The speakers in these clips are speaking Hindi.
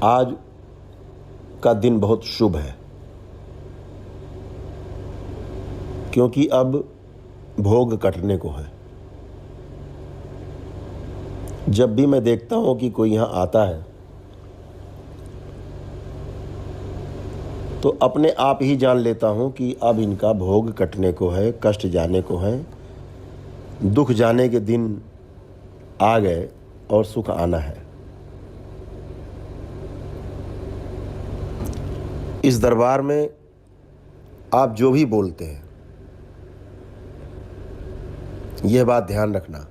आज का दिन बहुत शुभ है, क्योंकि अब भोग कटने को है। जब भी मैं देखता हूं कि कोई यहाँ आता है तो अपने आप ही जान लेता हूं कि अब इनका भोग कटने को है, कष्ट जाने को है, दुख जाने के दिन आ गए और सुख आना है। इस दरबार में आप जो भी बोलते हैं, यह बात ध्यान रखना,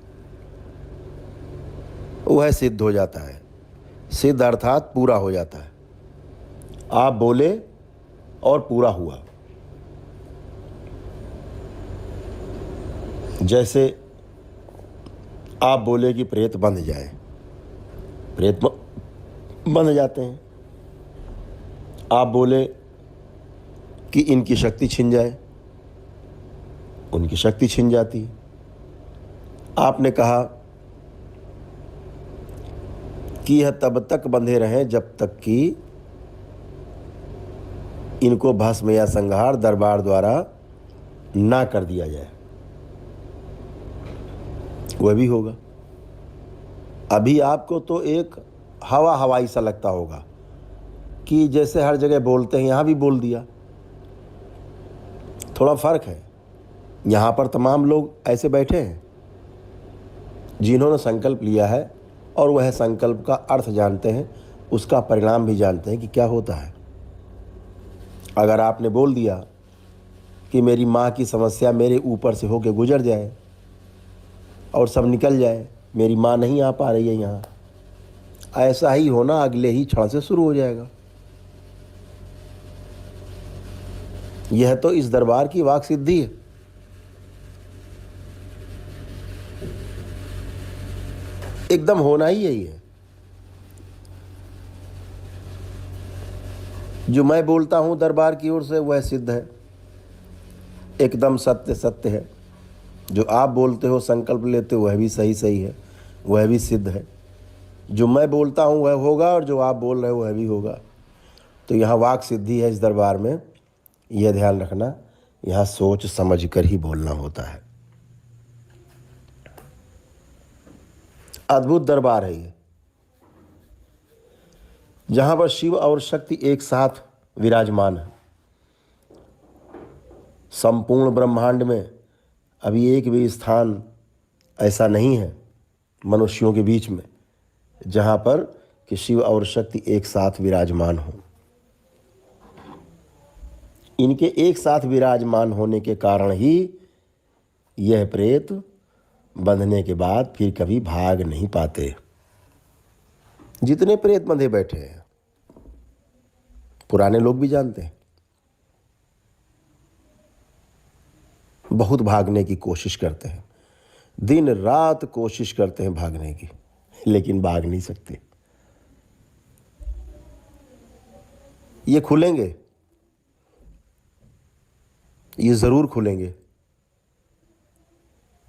वह सिद्ध हो जाता है। सिद्ध अर्थात पूरा हो जाता है। आप बोले और पूरा हुआ। जैसे आप बोले कि प्रेत बंध जाए, प्रेत बंध जाते हैं। आप बोले कि इनकी शक्ति छिन जाए, उनकी शक्ति छिन जाती है। आपने कहा कि यह तब तक बंधे रहें जब तक कि इनको भस्म या संहार दरबार द्वारा ना कर दिया जाए। वह भी होगा। अभी आपको तो एक हवाई सा लगता होगा कि जैसे हर जगह बोलते हैं, यहाँ भी बोल दिया। थोड़ा फर्क है। यहाँ पर तमाम लोग ऐसे बैठे हैं जिन्होंने संकल्प लिया है और वह संकल्प का अर्थ जानते हैं, उसका परिणाम भी जानते हैं कि क्या होता है। अगर आपने बोल दिया कि मेरी माँ की समस्या मेरे ऊपर से होके गुजर जाए और सब निकल जाए, मेरी माँ नहीं आ पा रही है यहाँ, ऐसा ही होना अगले ही क्षण से शुरू हो जाएगा। यह तो इस दरबार की वाक सिद्धि है। एकदम होना ही यही है। जो मैं बोलता हूं दरबार की ओर से वह सिद्ध है, एकदम सत्य सत्य है। जो आप बोलते हो, संकल्प लेते हो, वह भी सही है, वह भी सिद्ध है। जो मैं बोलता हूं वह होगा और जो आप बोल रहे हो वह भी होगा। तो यहाँ वाक सिद्धि है इस दरबार में। यह ध्यान रखना, यहाँ सोच समझ कर ही बोलना होता है। अद्भुत दरबार है ये, जहां पर शिव और शक्ति एक साथ विराजमान है। संपूर्ण ब्रह्मांड में अभी एक भी स्थान ऐसा नहीं है मनुष्यों के बीच में जहां पर कि शिव और शक्ति एक साथ विराजमान हो। इनके एक साथ विराजमान होने के कारण ही यह प्रेत बंधने के बाद फिर कभी भाग नहीं पाते। जितने प्रेत बंधे बैठे हैं, पुराने लोग भी जानते हैं, बहुत भागने की कोशिश करते हैं, दिन रात कोशिश करते हैं भागने की, लेकिन भाग नहीं सकते। ये खुलेंगे, ये जरूर खुलेंगे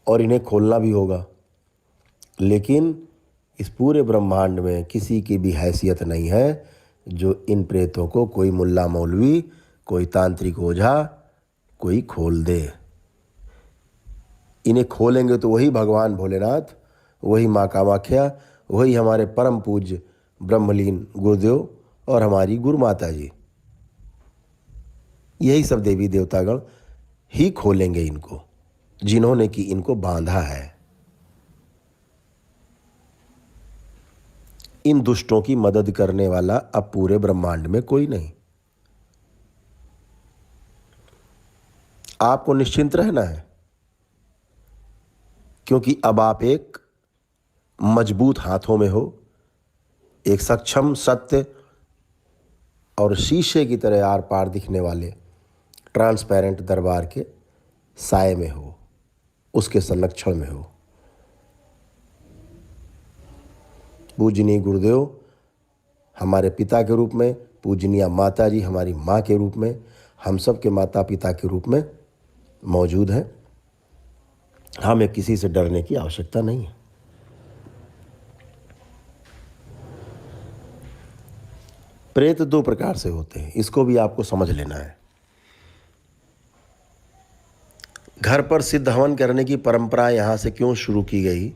और इन्हें खोलना भी होगा। लेकिन इस पूरे ब्रह्मांड में किसी की भी हैसियत नहीं है जो इन प्रेतों को कोई मुल्ला मौलवी, कोई तांत्रिक ओझा कोई खोल दे। इन्हें खोलेंगे तो वही भगवान भोलेनाथ, वही माँ कामाख्या, वही हमारे परम पूज्य ब्रह्मलीन गुरुदेव और हमारी गुरु माता जी। यही सब देवी देवतागण ही खोलेंगे इनको, जिन्होंने कि इनको बांधा है। इन दुष्टों की मदद करने वाला अब पूरे ब्रह्मांड में कोई नहीं। आपको निश्चिंत रहना है, क्योंकि अब आप एक मजबूत हाथों में हो, एक सक्षम, सत्य और शीशे की तरह आर पार दिखने वाले ट्रांसपेरेंट दरबार के साए में हो, उसके संरक्षण में हो। पूजनीय गुरुदेव हमारे पिता के रूप में, पूजनीय माता जी हमारी माँ के रूप में, हम सब के माता पिता के रूप में मौजूद हैं। हमें किसी से डरने की आवश्यकता नहीं है। प्रेत दो प्रकार से होते हैं, इसको भी आपको समझ लेना है। घर पर सिद्ध हवन करने की परंपरा यहाँ से क्यों शुरू की गई,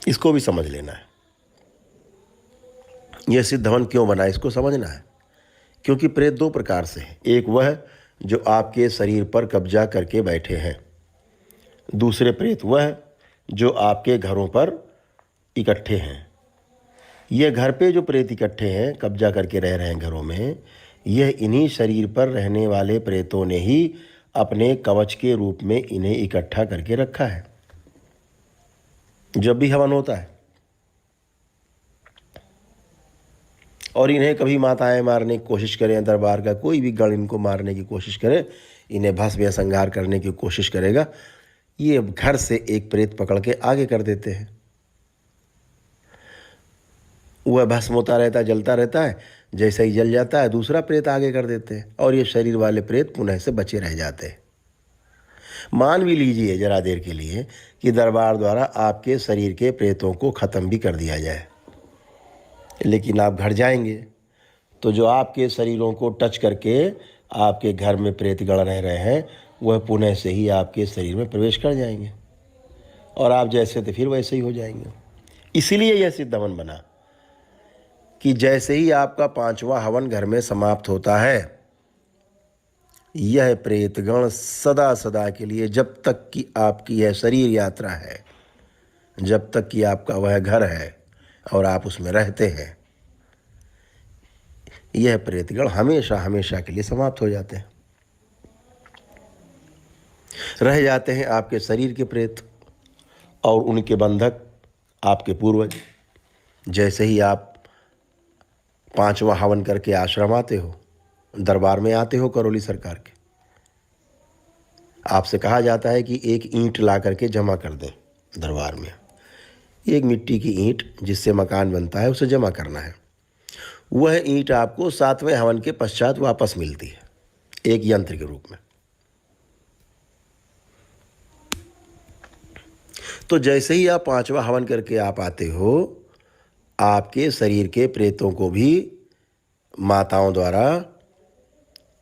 इसको भी समझ लेना है। यह सिद्ध हवन क्यों बना, इसको समझना है। क्योंकि प्रेत दो प्रकार से हैं। एक वह जो आपके शरीर पर कब्जा करके बैठे हैं, दूसरे प्रेत वह जो आपके घरों पर इकट्ठे हैं। ये घर पे जो प्रेत इकट्ठे हैं, कब्जा करके रह रहे हैं घरों में, यह इन्हीं शरीर पर रहने वाले प्रेतों ने ही अपने कवच के रूप में इन्हें इकट्ठा करके रखा है। जब भी हवन होता है और इन्हें कभी माताएं मारने की कोशिश करें, दरबार का कोई भी गण इनको मारने की कोशिश करे, इन्हें भस्म या संहार करने की कोशिश करेगा, ये घर से एक प्रेत पकड़ के आगे कर देते हैं। वह भस्म होता रहता है, जलता रहता है, जैसे ही जल जाता है दूसरा प्रेत आगे कर देते हैं और ये शरीर वाले प्रेत पुनः से बचे रह जाते हैं। मान भी लीजिए जरा देर के लिए कि दरबार द्वारा आपके शरीर के प्रेतों को ख़त्म भी कर दिया जाए, लेकिन आप घर जाएंगे तो जो आपके शरीरों को टच करके आपके घर में प्रेत गण रह रहे हैं, वह पुनः से ही आपके शरीर में प्रवेश कर जाएंगे और आप जैसे थे फिर वैसे ही हो जाएंगे। इसीलिए यह सिद्ध हवन बना कि जैसे ही आपका 5वां हवन घर में समाप्त होता है, यह प्रेतगण सदा सदा के लिए, जब तक कि आपकी यह शरीर यात्रा है, जब तक कि आपका वह घर है और आप उसमें रहते हैं, यह प्रेतगण हमेशा हमेशा के लिए समाप्त हो जाते हैं। रह जाते हैं आपके शरीर के प्रेत और उनके बंधक आपके पूर्वज। जैसे ही आप 5वां हवन करके आश्रम आते हो, दरबार में आते हो करौली सरकार के, आपसे कहा जाता है कि एक ईंट ला करके जमा कर दें दरबार में। एक मिट्टी की ईंट जिससे मकान बनता है, उसे जमा करना है। वह ईंट आपको 7वें हवन के पश्चात वापस मिलती है, एक यंत्र के रूप में। तो जैसे ही आप 5वां हवन करके आप आते हो, आपके शरीर के प्रेतों को भी माताओं द्वारा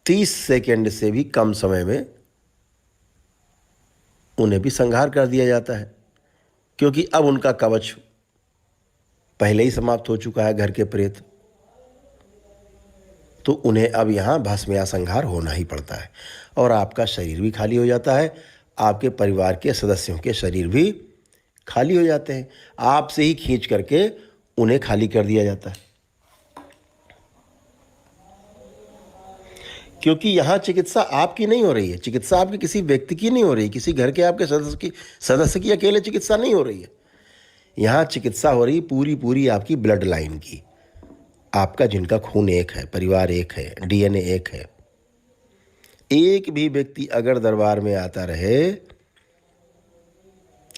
30 सेकंड से भी कम समय में उन्हें भी संहार कर दिया जाता है, क्योंकि अब उनका कवच पहले ही समाप्त हो चुका है घर के प्रेत, तो उन्हें अब यहाँ भस्म या संहार होना ही पड़ता है और आपका शरीर भी खाली हो जाता है, आपके परिवार के सदस्यों के शरीर भी खाली हो जाते हैं। आपसे ही खींच करके उन्हें खाली कर दिया जाता है, क्योंकि यहाँ चिकित्सा आपकी नहीं हो रही है, चिकित्सा आपके किसी व्यक्ति की नहीं हो रही, किसी घर के आपके सदस्य की अकेले चिकित्सा नहीं हो रही है। यहाँ चिकित्सा हो रही पूरी आपकी ब्लड लाइन की, आपका जिनका खून एक है, परिवार एक है, डीएनए एक है। एक भी व्यक्ति अगर दरबार में आता रहे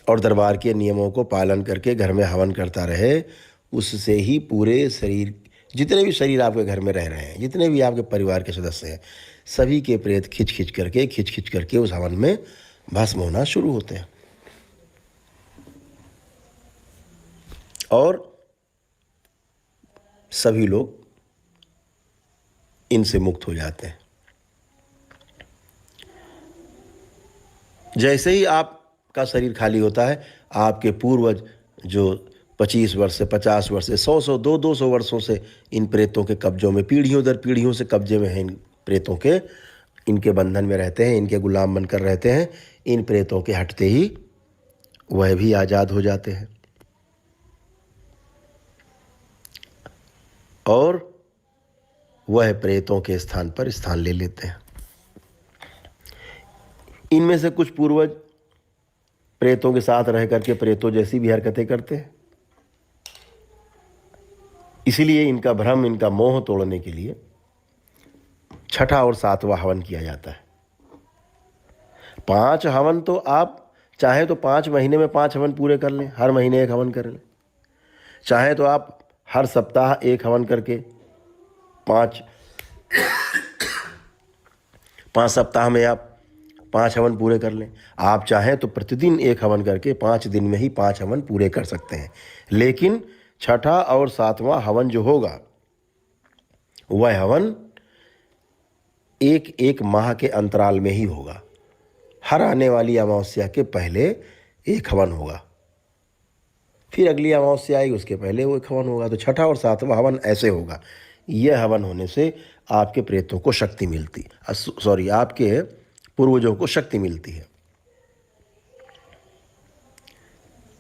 और दरबार के नियमों को पालन करके घर में हवन करता रहे, उससे ही पूरे शरीर, जितने भी शरीर आपके घर में रह रहे हैं, जितने भी आपके परिवार के सदस्य हैं, सभी के प्रेत खिंच खिंच करके उस हवन में भस्म होना शुरू होते हैं और सभी लोग इनसे मुक्त हो जाते हैं। जैसे ही आपका शरीर खाली होता है, आपके पूर्वज जो 25 वर्ष से 50 वर्ष से 100 200 वर्षों से इन प्रेतों के कब्जों में, पीढ़ियों दर पीढ़ियों से कब्जे में हैं इन प्रेतों के, इनके बंधन में रहते हैं, इनके गुलाम बनकर रहते हैं। इन प्रेतों के हटते ही वह भी आज़ाद हो जाते हैं और वह प्रेतों के स्थान पर स्थान ले लेते हैं। इनमें से कुछ पूर्वज प्रेतों के साथ रह करके प्रेतों जैसी भी हरकतें करते हैं, इसीलिए इनका भ्रम, इनका मोह तोड़ने के लिए 6ठा और 7वां हवन किया जाता है। 5 हवन तो आप चाहे तो 5 महीने में 5 हवन पूरे कर लें, हर महीने एक हवन कर लें। चाहे तो आप हर सप्ताह एक हवन करके 5 सप्ताह में आप 5 हवन पूरे कर लें। आप चाहें तो प्रतिदिन एक हवन करके 5 दिन में ही 5 हवन पूरे कर सकते हैं। लेकिन 6ठा और 7वां हवन जो होगा, वह हवन एक एक माह के अंतराल में ही होगा। हर आने वाली अमावस्या के पहले एक हवन होगा, फिर अगली अमावस्या आएगी उसके पहले वो एक हवन होगा। तो छठा और सातवां हवन ऐसे होगा। यह हवन होने से आपके प्रेतों को शक्ति मिलती, आपके पूर्वजों को शक्ति मिलती है।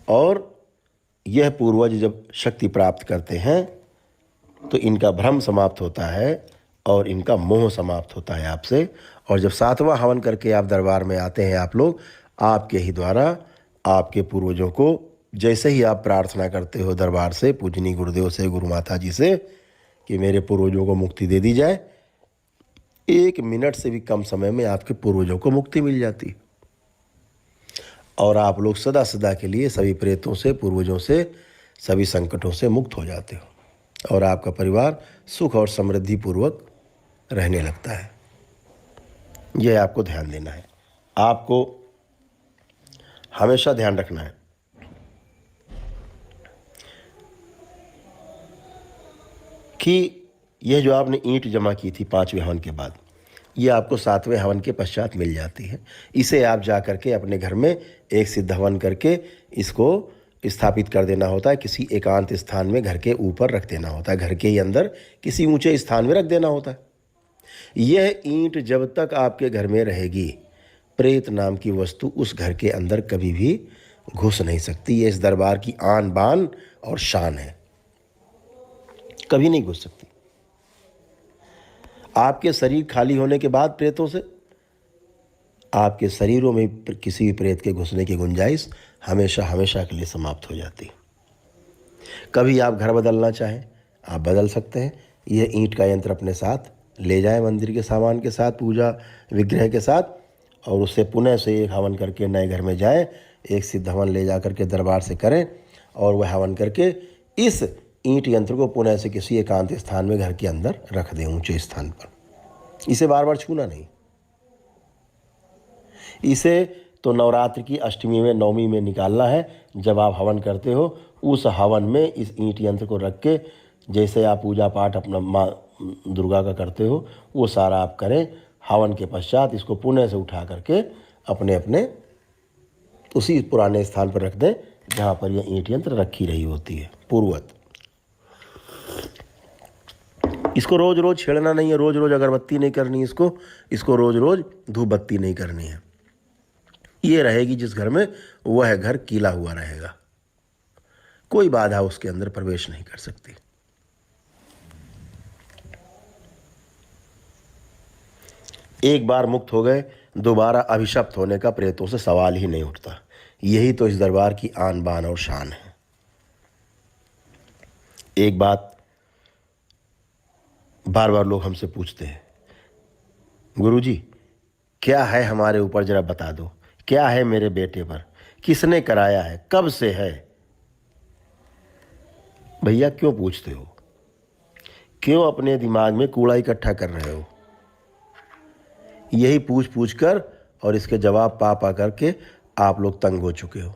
और यह पूर्वज जब शक्ति प्राप्त करते हैं तो इनका भ्रम समाप्त होता है और इनका मोह समाप्त होता है आपसे। और जब सातवां हवन करके आप दरबार में आते हैं आप लोग, आपके ही द्वारा आपके पूर्वजों को जैसे ही आप प्रार्थना करते हो दरबार से, पूजनी गुरुदेव से, गुरु माता जी से कि मेरे पूर्वजों को मुक्ति दे दी जाए, 1 मिनट से भी कम समय में आपके पूर्वजों को मुक्ति मिल जाती और आप लोग सदा सदा के लिए सभी प्रेतों से, पूर्वजों से, सभी संकटों से मुक्त हो जाते हो और आपका परिवार सुख और समृद्धि पूर्वक रहने लगता है। यह आपको ध्यान देना है, आपको हमेशा ध्यान रखना है कि यह जो आपने ईंट जमा की थी 5वें हवन के बाद, ये आपको 7वें हवन के पश्चात मिल जाती है। इसे आप जा करके अपने घर में एक सिद्ध हवन करके इसको स्थापित कर देना होता है। किसी एकांत स्थान में घर के ऊपर रख देना होता है, घर के ही अंदर किसी ऊंचे स्थान में रख देना होता है। यह ईंट जब तक आपके घर में रहेगी, प्रेत नाम की वस्तु उस घर के अंदर कभी भी घुस नहीं सकती। ये इस दरबार की आन बान और शान है, कभी नहीं घुस सकती। आपके शरीर खाली होने के बाद प्रेतों से आपके शरीरों में किसी भी प्रेत के घुसने की गुंजाइश हमेशा हमेशा के लिए समाप्त हो जाती है। कभी आप घर बदलना चाहें आप बदल सकते हैं। यह ईंट का यंत्र अपने साथ ले जाएं, मंदिर के सामान के साथ, पूजा विग्रह के साथ, और उससे पुनः से एक हवन करके नए घर में जाएं। एक सिद्ध हवन ले जा करके दरबार से करें और वह हवन करके इस ईंट यंत्र को पुनः से किसी एकांत स्थान में घर के अंदर रख दें, ऊंचे स्थान पर। इसे बार बार छूना नहीं। इसे तो नवरात्र की अष्टमी में, नवमी में निकालना है। जब आप हवन करते हो उस हवन में इस ईंट यंत्र को रख के, जैसे आप पूजा पाठ अपना माँ दुर्गा का करते हो वो सारा आप करें। हवन के पश्चात इसको पुनः से उठा करके अपने अपने उसी पुराने स्थान पर रख दें जहाँ पर यह ईंट यंत्र रखी रही होती है पूर्वत। इसको रोज रोज छेड़ना नहीं है, रोज रोज अगरबत्ती नहीं करनी इसको रोज रोज धूप बत्ती नहीं करनी है। ये रहेगी जिस घर में, वह घर कीला हुआ रहेगा, कोई बाधा उसके अंदर प्रवेश नहीं कर सकती। एक बार मुक्त हो गए, दोबारा अभिशप्त होने का प्रेतों से सवाल ही नहीं उठता। यही तो इस दरबार की आन बान और शान है। एक बात बार बार लोग हमसे पूछते हैं, गुरुजी क्या है हमारे ऊपर, जरा बता दो, क्या है मेरे बेटे पर, किसने कराया है, कब से है। भैया क्यों पूछते हो, क्यों अपने दिमाग में कूड़ा इकट्ठा कर रहे हो। यही पूछ पूछ कर और इसके जवाब पा पा करके आप लोग तंग हो चुके हो।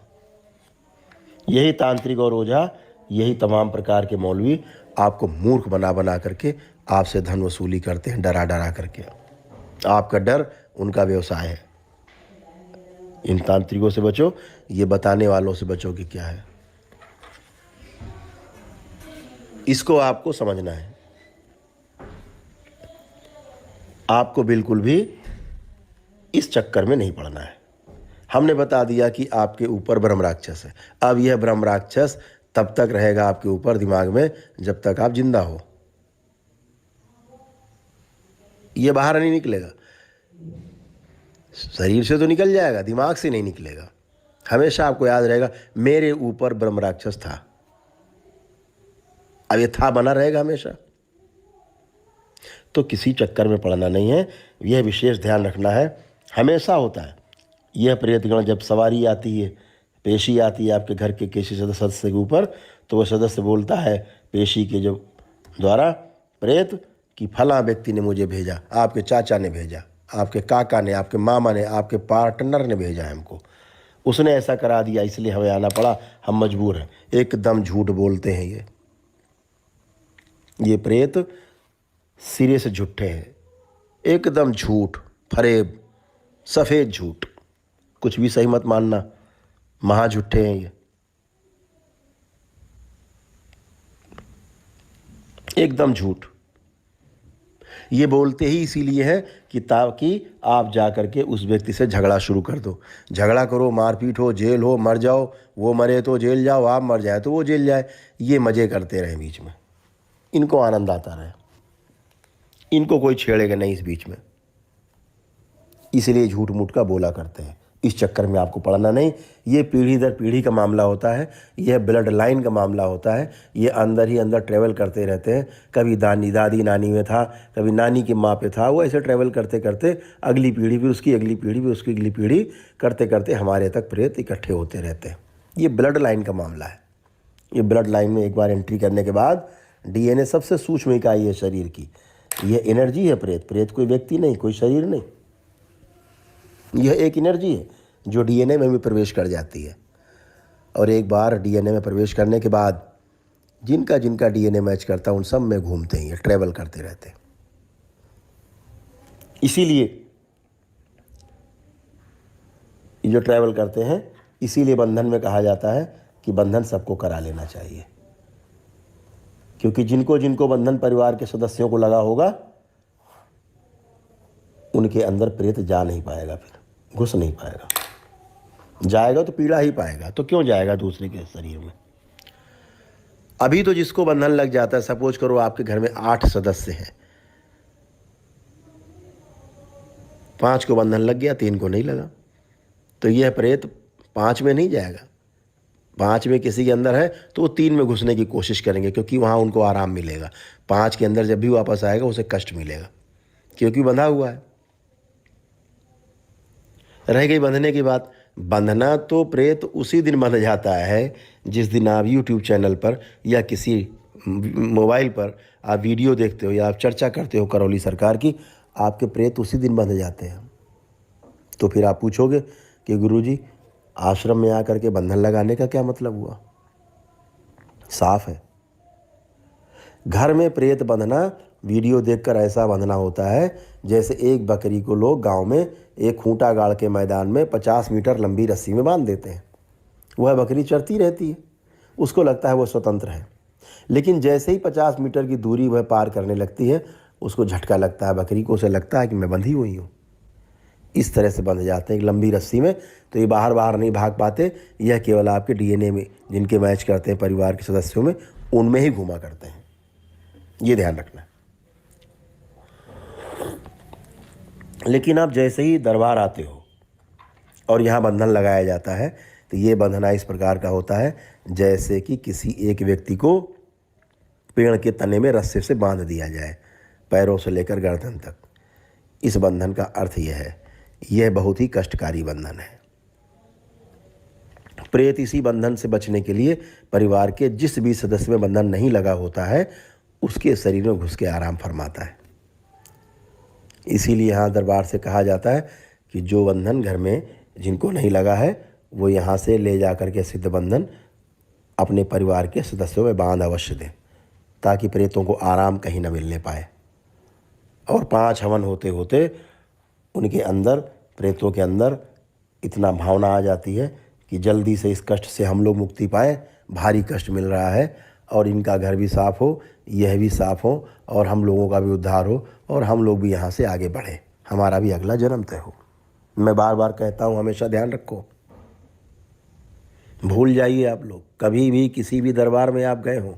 यही तांत्रिक और ओझा, यही तमाम प्रकार के मौलवी आपको मूर्ख बना बना करके आपसे धन वसूली करते हैं, डरा डरा करके। आपका डर उनका व्यवसाय है। इन तांत्रिकों से बचो, ये बताने वालों से बचो कि क्या है। इसको आपको समझना है। आपको बिल्कुल भी इस चक्कर में नहीं पड़ना है। हमने बता दिया कि आपके ऊपर ब्रह्म राक्षस है। अब यह ब्रह्म राक्षस तब तक रहेगा आपके ऊपर दिमाग में जब तक आप जिंदा हो। यह बाहर नहीं निकलेगा, शरीर से तो निकल जाएगा, दिमाग से नहीं निकलेगा। हमेशा आपको याद रहेगा मेरे ऊपर ब्रह्म राक्षस था। अब ये था बना रहेगा हमेशा। तो किसी चक्कर में पड़ना नहीं है, यह विशेष ध्यान रखना है। हमेशा होता है यह प्रेतगण, जब सवारी आती है, पेशी आती है आपके घर के किसी सदस्य के ऊपर, तो वह सदस्य बोलता है पेशी के जो द्वारा प्रेत कि फला व्यक्ति ने मुझे भेजा, आपके चाचा ने भेजा, आपके काका ने, आपके मामा ने, आपके पार्टनर ने भेजा है हमको, उसने ऐसा करा दिया इसलिए हमें आना पड़ा, हम मजबूर हैं। एकदम झूठ बोलते हैं ये प्रेत सिरे से झूठे हैं, एकदम झूठ, फरेब, सफ़ेद झूठ, कुछ भी सही मत मानना, महा झूठे हैं ये, एकदम झूठ। ये बोलते ही इसीलिए है कि ताकि आप जा कर के उस व्यक्ति से झगड़ा शुरू कर दो, झगड़ा करो, मारपीट हो, जेल हो, मर जाओ, वो मरे तो जेल जाओ, आप मर जाए तो वो जेल जाए, ये मज़े करते रहें बीच में, इनको आनंद आता रहे, इनको कोई छेड़ेगा नहीं इस बीच में, इसलिए झूठ मूठ का बोला करते हैं। इस चक्कर में आपको पड़ना नहीं। ये पीढ़ी दर पीढ़ी का मामला होता है, यह ब्लड लाइन का मामला होता है, ये अंदर ही अंदर ट्रैवल करते रहते हैं। कभी दादी नानी में था, कभी नानी की माँ पे था, वो ऐसे ट्रैवल करते करते अगली पीढ़ी भी उसकी, अगली पीढ़ी भी उसकी, अगली पीढ़ी करते करते हमारे तक प्रेत इकट्ठे होते रहते हैं। ये ब्लड लाइन का मामला है। ये ब्लड लाइन में एक बार एंट्री करने के बाद DNA सबसे सूक्ष्म इकाई है शरीर की, यह एनर्जी है। प्रेत कोई व्यक्ति नहीं, कोई शरीर नहीं, यह एक एनर्जी है जो DNA में भी प्रवेश कर जाती है। और एक बार DNA में प्रवेश करने के बाद जिनका जिनका DNA मैच करता है उन सब में घूमते हैं, ये ट्रैवल करते रहते हैं। इसीलिए ये जो ट्रैवल करते हैं, इसीलिए बंधन में कहा जाता है कि बंधन सबको करा लेना चाहिए, क्योंकि जिनको जिनको बंधन परिवार के सदस्यों को लगा होगा उनके अंदर प्रेत जा नहीं पाएगा, फिर घुस नहीं पाएगा, जाएगा तो पीड़ा ही पाएगा। तो क्यों जाएगा दूसरे के शरीर में। अभी तो जिसको बंधन लग जाता है, सपोज करो आपके घर में 8 सदस्य हैं, 5 को बंधन लग गया, 3 को नहीं लगा, तो यह प्रेत 5 में नहीं जाएगा। 5 में किसी के अंदर है तो वो 3 में घुसने की कोशिश करेंगे, क्योंकि वहाँ उनको आराम मिलेगा। 5 के अंदर जब भी वापस आएगा उसे कष्ट मिलेगा, क्योंकि बंधा हुआ है। रह गई बंधने की बात, बंधना तो प्रेत उसी दिन बंध जाता है जिस दिन आप YouTube चैनल पर या किसी मोबाइल पर आप वीडियो देखते हो या आप चर्चा करते हो करौली सरकार की, आपके प्रेत उसी दिन बंध जाते हैं। तो फिर आप पूछोगे कि गुरुजी आश्रम में आकर के बंधन लगाने का क्या मतलब हुआ। साफ है, घर में प्रेत बंधना वीडियो देखकर ऐसा बंधना होता है जैसे एक बकरी को लोग गांव में एक खूंटा गाड़ के मैदान में 50 मीटर लंबी रस्सी में बांध देते हैं। वह बकरी चरती रहती है, उसको लगता है वो स्वतंत्र है, लेकिन जैसे ही 50 मीटर की दूरी वह पार करने लगती है उसको झटका लगता है, बकरी को, उसे लगता है कि मैं बंधी हुई हूँ। इस तरह से बंध जाते हैं एक लंबी रस्सी में, तो ये बाहर नहीं भाग पाते। यह केवल आपके DNA में जिनके मैच करते हैं परिवार के सदस्यों में, उनमें ही घूमा करते हैं, ये ध्यान रखना। लेकिन आप जैसे ही दरबार आते हो और यहाँ बंधन लगाया जाता है, तो ये बंधना इस प्रकार का होता है जैसे कि किसी एक व्यक्ति को पेड़ के तने में रस्से से बांध दिया जाए, पैरों से लेकर गर्दन तक। इस बंधन का अर्थ यह है, यह बहुत ही कष्टकारी बंधन है। प्रेत इसी बंधन से बचने के लिए परिवार के जिस भी सदस्य में बंधन नहीं लगा होता है उसके शरीर में घुस के आराम फरमाता है। इसीलिए यहाँ दरबार से कहा जाता है कि जो बंधन घर में जिनको नहीं लगा है वो यहाँ से ले जा कर के सिद्ध बंधन अपने परिवार के सदस्यों में बांध अवश्य दें, ताकि प्रेतों को आराम कहीं न मिलने पाए। और 5 हवन होते होते उनके अंदर, प्रेतों के अंदर इतना भावना आ जाती है कि जल्दी से इस कष्ट से हम लोग मुक्ति पाएँ, भारी कष्ट मिल रहा है, और इनका घर भी साफ़ हो, यह भी साफ़ हो, और हम लोगों का भी उद्धार हो, और हम लोग भी यहाँ से आगे बढ़ें, हमारा भी अगला जन्म तय हो। मैं बार बार कहता हूँ, हमेशा ध्यान रखो, भूल जाइए आप लोग, कभी भी किसी भी दरबार में आप गए हों,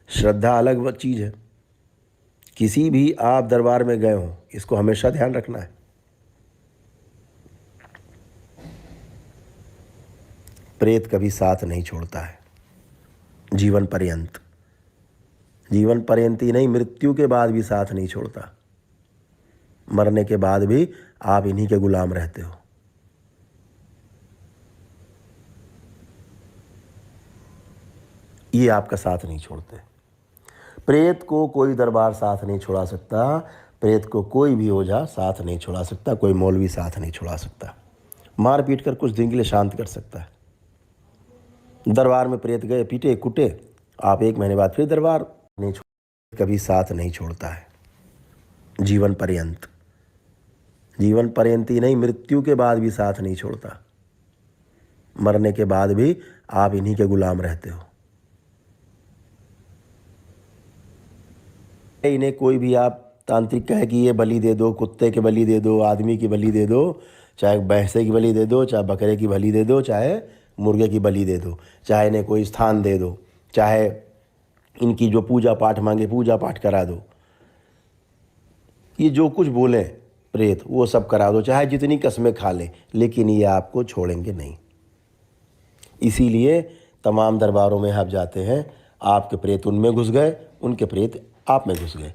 श्रद्धा अलग चीज़ है, किसी भी आप दरबार में गए हों, इसको हमेशा ध्यान रखना है। प्रेत कभी साथ नहीं छोड़ता है, जीवन पर्यंत, जीवन पर्यंत ही नहीं, मृत्यु के बाद भी साथ नहीं छोड़ता। मरने के बाद भी आप इन्हीं के गुलाम रहते हो। ये आपका साथ नहीं छोड़ते। प्रेत को कोई दरबार साथ नहीं छोड़ा सकता, प्रेत को कोई भी ओझा साथ नहीं छोड़ा सकता, कोई मौलवी साथ नहीं छोड़ा सकता। मार पीट कर कुछ दिन के लिए शांत कर सकता है। दरबार में प्रेत गए, पीटे कुटे, आप 1 महीने बाद फिर दरबार नहीं छोड़, कभी साथ नहीं छोड़ता है। जीवन पर्यंत। जीवन पर्यंत ही नहीं, मृत्यु के बाद भी साथ नहीं छोड़ता। मरने के बाद भी आप इन्हीं के गुलाम रहते हो। इन्हें कोई भी आप तांत्रिक कहे कि ये बलि दे दो, कुत्ते की बलि दे दो, आदमी की बलि दे दो, चाहे भैंसे की बलि दे दो, चाहे बकरे की बलि दे दो, चाहे मुर्गे की बलि दे दो, चाहे इन्हें कोई स्थान दे दो, चाहे इनकी जो पूजा पाठ मांगे पूजा पाठ करा दो, ये जो कुछ बोले प्रेत वो सब करा दो, चाहे जितनी कस्में खा ले, लेकिन ये आपको छोड़ेंगे नहीं। इसीलिए तमाम दरबारों में आप जाते हैं, आपके प्रेत उनमें घुस गए, उनके प्रेत आप में घुस गए,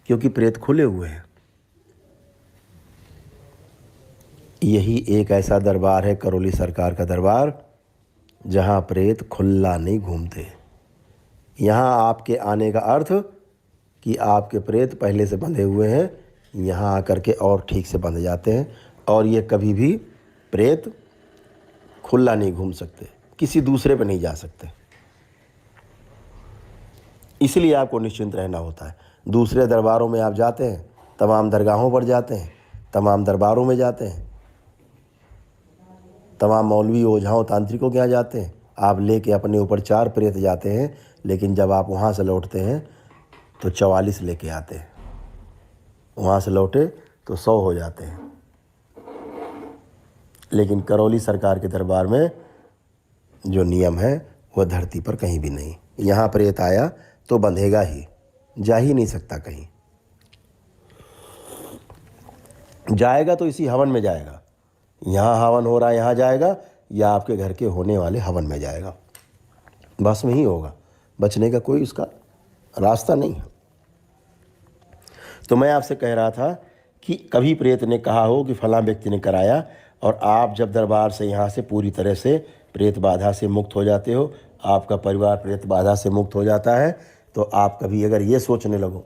क्योंकि प्रेत खुले हुए हैं। यही एक ऐसा दरबार है करौली सरकार का दरबार, जहाँ प्रेत खुला नहीं घूमते। यहाँ आपके आने का अर्थ कि आपके प्रेत पहले से बंधे हुए हैं, यहाँ आकर के और ठीक से बंध जाते हैं, और ये कभी भी प्रेत खुला नहीं घूम सकते, किसी दूसरे पे नहीं जा सकते। इसलिए आपको निश्चिंत रहना होता है। दूसरे दरबारों में आप जाते हैं, तमाम दरगाहों पर जाते हैं, तमाम दरबारों में जाते हैं, तमाम मौलवी ओझाओं तांत्रिकों के यहाँ जाते हैं, आप लेके अपने ऊपर 4 प्रेत जाते हैं, लेकिन जब आप वहाँ से लौटते हैं तो 44 लेके आते हैं। वहाँ से लौटे तो 100 हो जाते हैं। लेकिन करौली सरकार के दरबार में जो नियम है वह धरती पर कहीं भी नहीं। यहाँ प्रेत आया तो बंधेगा ही, जा ही नहीं सकता कहीं। जाएगा तो इसी हवन में जाएगा। यहाँ हवन हो रहा है यहाँ जाएगा, या आपके घर के होने वाले हवन में जाएगा, बस में ही होगा, बचने का कोई उसका रास्ता नहीं है। तो मैं आपसे कह रहा था कि कभी प्रेत ने कहा हो कि फलां व्यक्ति ने कराया, और आप जब दरबार से यहाँ से पूरी तरह से प्रेत बाधा से मुक्त हो जाते हो, आपका परिवार प्रेत बाधा से मुक्त हो जाता है, तो आप कभी अगर ये सोचने लगो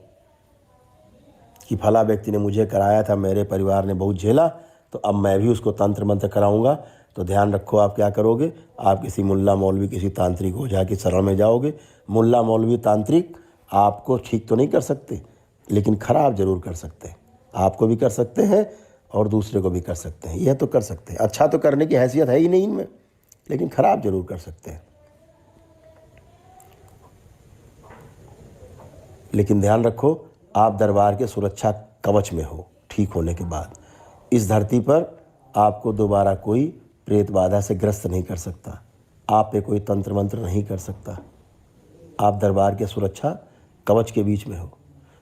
कि फला व्यक्ति ने मुझे कराया था, मेरे परिवार ने बहुत झेला, तो अब मैं भी उसको तंत्र मंत्र कराऊंगा, तो ध्यान रखो आप क्या करोगे, आप किसी मुल्ला मौलवी किसी तांत्रिक ओझा की शरण में जाओगे। मुल्ला मौलवी तांत्रिक आपको ठीक तो नहीं कर सकते, लेकिन ख़राब ज़रूर कर सकते हैं। आपको भी कर सकते हैं और दूसरे को भी कर सकते हैं। यह तो कर सकते हैं, अच्छा तो करने की हैसियत है ही नहीं इनमें, लेकिन ख़राब ज़रूर कर सकते हैं। लेकिन ध्यान रखो, आप दरबार के सुरक्षा कवच में हो। ठीक होने के बाद इस धरती पर आपको दोबारा कोई प्रेत बाधा से ग्रस्त नहीं कर सकता, आप पे कोई तंत्र मंत्र नहीं कर सकता। आप दरबार के सुरक्षा कवच के बीच में हो।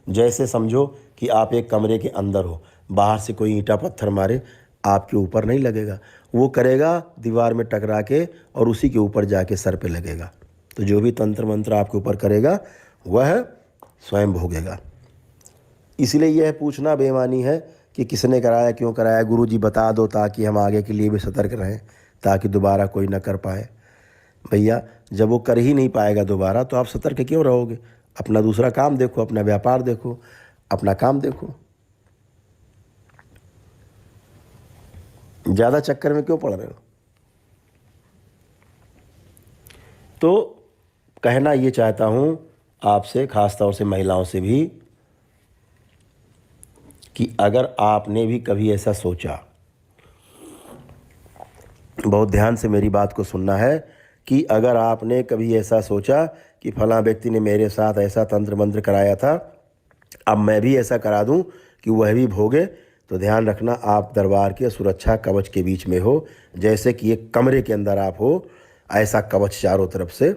जैसे समझो कि आप एक कमरे के अंदर हो, बाहर से कोई ईंटा पत्थर मारे आपके ऊपर नहीं लगेगा, वो करेगा दीवार में टकरा के और उसी के ऊपर जाके सर पे लगेगा। तो जो भी तंत्र मंत्र आपके ऊपर करेगा वह स्वयं भोगेगा। इसलिए यह पूछना बेईमानी है कि किसने कराया, क्यों कराया, गुरुजी बता दो ताकि हम आगे के लिए भी सतर्क रहें, ताकि दोबारा कोई ना कर पाए। भैया जब वो कर ही नहीं पाएगा दोबारा, तो आप सतर्क क्यों रहोगे? अपना दूसरा काम देखो, अपना व्यापार देखो, अपना काम देखो। ज़्यादा चक्कर में क्यों पड़ रहे हो? तो कहना ये चाहता हूँ आपसे, ख़ास तौर से महिलाओं से भी, कि अगर आपने भी कभी ऐसा सोचा, बहुत ध्यान से मेरी बात को सुनना है, कि अगर आपने कभी ऐसा सोचा कि फलां व्यक्ति ने मेरे साथ ऐसा तंत्र मंत्र कराया था, अब मैं भी ऐसा करा दूं कि वह भी भोगे, तो ध्यान रखना आप दरबार के सुरक्षा कवच के बीच में हो। जैसे कि एक कमरे के अंदर आप हो, ऐसा कवच चारों तरफ से।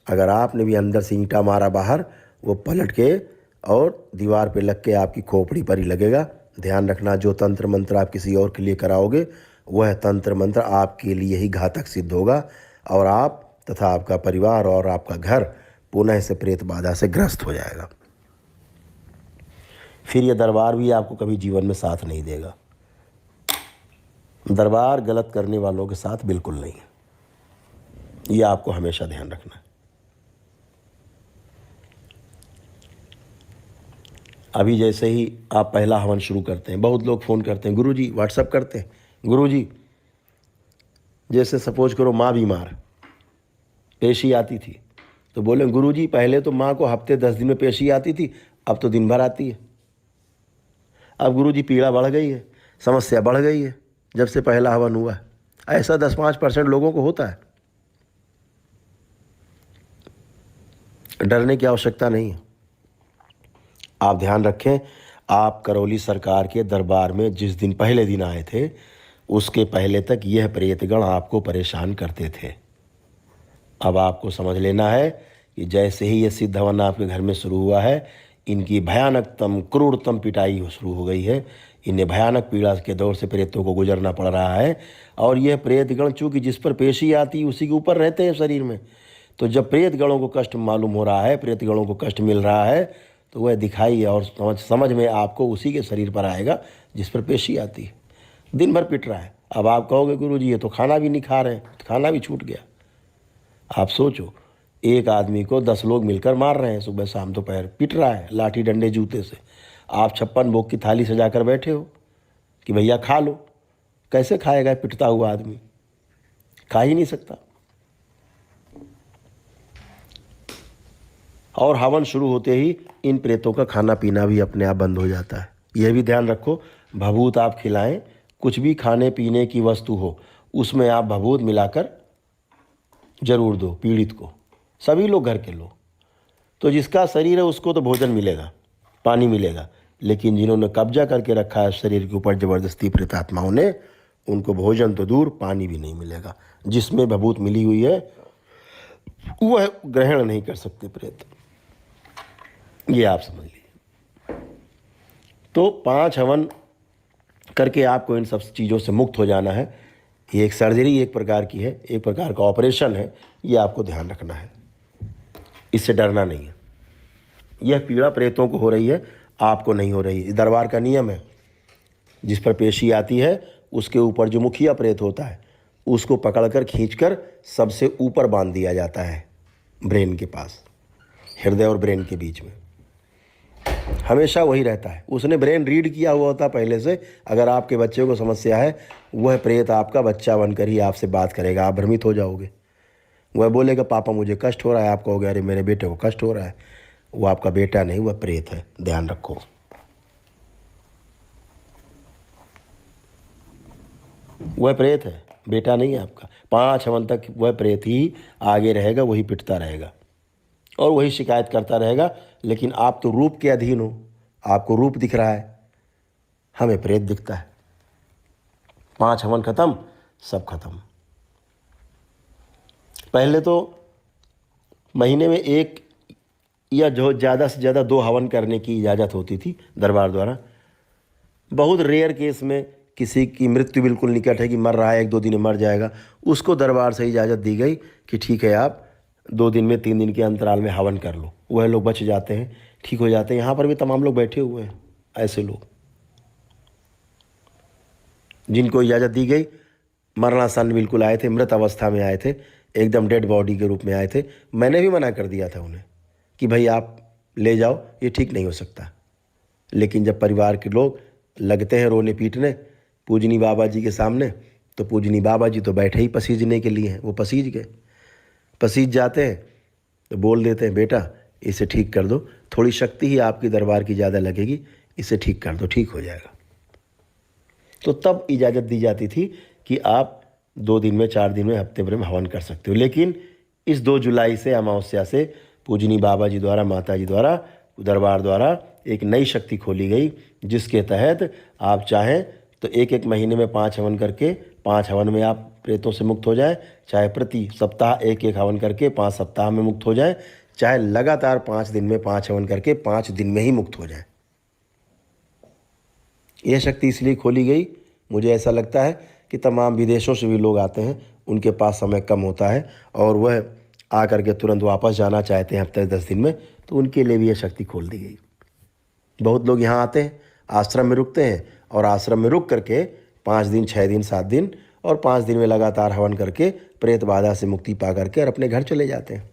अगर आपने भी अंदर से ईंटा मारा बाहर, वो पलट के और दीवार पे लग के आपकी खोपड़ी पर ही लगेगा। ध्यान रखना, जो तंत्र मंत्र आप किसी और के लिए कराओगे, वह तंत्र मंत्र आपके लिए ही घातक सिद्ध होगा, और आप तथा आपका परिवार और आपका घर पुनः से प्रेत बाधा से ग्रस्त हो जाएगा। फिर यह दरबार भी आपको कभी जीवन में साथ नहीं देगा। दरबार गलत करने वालों के साथ बिल्कुल नहीं है, यह आपको हमेशा ध्यान रखना है। अभी जैसे ही आप पहला हवन शुरू करते हैं, बहुत लोग फ़ोन करते हैं, गुरुजी, व्हाट्सअप करते हैं, गुरुजी जैसे सपोज करो माँ बीमार, पेशी आती थी, तो बोले गुरुजी पहले तो माँ को हफ्ते 10 दिन में पेशी आती थी, अब तो दिन भर आती है। अब गुरुजी पीड़ा बढ़ गई है, समस्या बढ़ गई है जब से पहला हवन हुआ है। ऐसा 10-5% लोगों को होता है। डरने की आवश्यकता नहीं है। आप ध्यान रखें, आप करौली सरकार के दरबार में जिस दिन पहले दिन आए थे, उसके पहले तक यह प्रेतगण आपको परेशान करते थे। अब आपको समझ लेना है कि जैसे ही यह सिद्ध हवन आपके घर में शुरू हुआ है, इनकी भयानकतम क्रूरतम पिटाई शुरू हो गई है। इन्हें भयानक पीड़ा के दौर से प्रेतों को गुजरना पड़ रहा है। और यह प्रेतगण चूँकि जिस पर पेशी आती है उसी के ऊपर रहते हैं शरीर में, तो जब प्रेतगणों को कष्ट मालूम हो रहा है, प्रेतगणों को कष्ट मिल रहा है, तो वह दिखाई और समझ में आपको उसी के शरीर पर आएगा जिस पर पेशी आती है। दिन भर पिट रहा है। अब आप कहोगे गुरुजी ये तो खाना भी नहीं खा रहे हैं, खाना भी छूट गया। आप सोचो, एक आदमी को 10 लोग मिलकर मार रहे हैं, सुबह शाम दोपहर पिट रहा है लाठी डंडे जूते से। आप 56 भोग की थाली सजा कर बैठे हो कि भैया खा लो। कैसे खाएगा पिटता हुआ आदमी? खा ही नहीं सकता। और हवन शुरू होते ही इन प्रेतों का खाना पीना भी अपने आप बंद हो जाता है। यह भी ध्यान रखो, भभूत आप खिलाएं, कुछ भी खाने पीने की वस्तु हो उसमें आप भभूत मिलाकर जरूर दो पीड़ित को। सभी लोग घर के लोग, तो जिसका शरीर है उसको तो भोजन मिलेगा, पानी मिलेगा, लेकिन जिन्होंने कब्जा करके रखा है शरीर के ऊपर जबरदस्ती प्रेतात्माओं ने, उनको भोजन तो दूर पानी भी नहीं मिलेगा। जिसमें भभूत मिली हुई है वह ग्रहण नहीं कर सकते प्रेत। ये आप समझ लीजिए। तो 5 हवन करके आपको इन सब चीज़ों से मुक्त हो जाना है। ये एक सर्जरी एक प्रकार की है, एक प्रकार का ऑपरेशन है। ये आपको ध्यान रखना है, इससे डरना नहीं है। यह पीड़ा प्रेतों को हो रही है, आपको नहीं हो रही है। दरबार का नियम है, जिस पर पेशी आती है उसके ऊपर जो मुखिया प्रेत होता है उसको पकड़कर खींचकर सबसे ऊपर बांध दिया जाता है, ब्रेन के पास, हृदय और ब्रेन के बीच में हमेशा वही रहता है। उसने ब्रेन रीड किया हुआ होता पहले से। अगर आपके बच्चे को समस्या है, वह प्रेत आपका बच्चा बनकर ही आपसे बात करेगा। आप भ्रमित हो जाओगे। वह बोलेगा पापा मुझे कष्ट हो रहा है, आप कहोगे अरे मेरे बेटे को कष्ट हो रहा है। वो आपका बेटा नहीं, वह प्रेत है, ध्यान रखो। वह प्रेत है, बेटा नहीं है आपका। 5 हवन तक वह प्रेत ही आगे रहेगा, वही पिटता रहेगा और वही शिकायत करता रहेगा। लेकिन आप तो रूप के अधीन हो, आपको रूप दिख रहा है, हमें प्रेत दिखता है। 5 हवन खत्म, सब खत्म। पहले तो महीने में 1 या जो ज़्यादा से ज़्यादा 2 हवन करने की इजाज़त होती थी दरबार द्वारा। बहुत रेयर केस में किसी की मृत्यु बिल्कुल निकट है कि मर रहा है, 1-2 दिन में मर जाएगा, उसको दरबार से इजाज़त दी गई कि ठीक है आप 2 दिन में 3 दिन के अंतराल में हवन कर लो। वह लोग बच जाते हैं, ठीक हो जाते हैं। यहाँ पर भी तमाम लोग बैठे हुए हैं, ऐसे लोग जिनको इजाज़त दी गई, मरणासन बिल्कुल आए थे, मृत अवस्था में आए थे, एकदम डेड बॉडी के रूप में आए थे। मैंने भी मना कर दिया था उन्हें कि भाई आप ले जाओ, ये ठीक नहीं हो सकता। लेकिन जब परिवार के लोग लगते हैं रोने पीटने पूजनी बाबा जी के सामने, तो पूजनी बाबा जी तो बैठे ही पसीजने के लिए हैं। वो पसीज गए। पसीज जाते हैं तो बोल देते हैं बेटा इसे ठीक कर दो, थोड़ी शक्ति ही आपकी दरबार की ज़्यादा लगेगी, इसे ठीक कर दो, ठीक हो जाएगा। तो तब इजाज़त दी जाती थी कि आप 2 दिन में, 4 दिन में, हफ्ते भर में हवन कर सकते हो। लेकिन इस 2 जुलाई से, अमावस्या से, पूजनी बाबा जी द्वारा, माता जी द्वारा, दरबार द्वारा एक नई शक्ति खोली गई, जिसके तहत आप चाहें तो 1-1 महीने में 5 हवन करके 5 हवन में आप प्रेतों से मुक्त हो जाए, चाहे प्रति सप्ताह 1-1 हवन करके 5 सप्ताह में मुक्त हो जाए, चाहे लगातार 5 दिन में 5 हवन करके 5 दिन में ही मुक्त हो जाए। यह शक्ति इसलिए खोली गई, मुझे ऐसा लगता है कि तमाम विदेशों से भी लोग आते हैं, उनके पास समय कम होता है और वह आकर के तुरंत वापस जाना चाहते हैं हफ्ते 10 दिन में, तो उनके लिए भी यह शक्ति खोल दी गई। बहुत लोग यहाँ आते हैं, आश्रम में रुकते हैं और आश्रम में रुक करके 5 दिन, 6 दिन, 7 दिन और 5 दिन में लगातार हवन करके प्रेत बाधा से मुक्ति पा करके और अपने घर चले जाते हैं।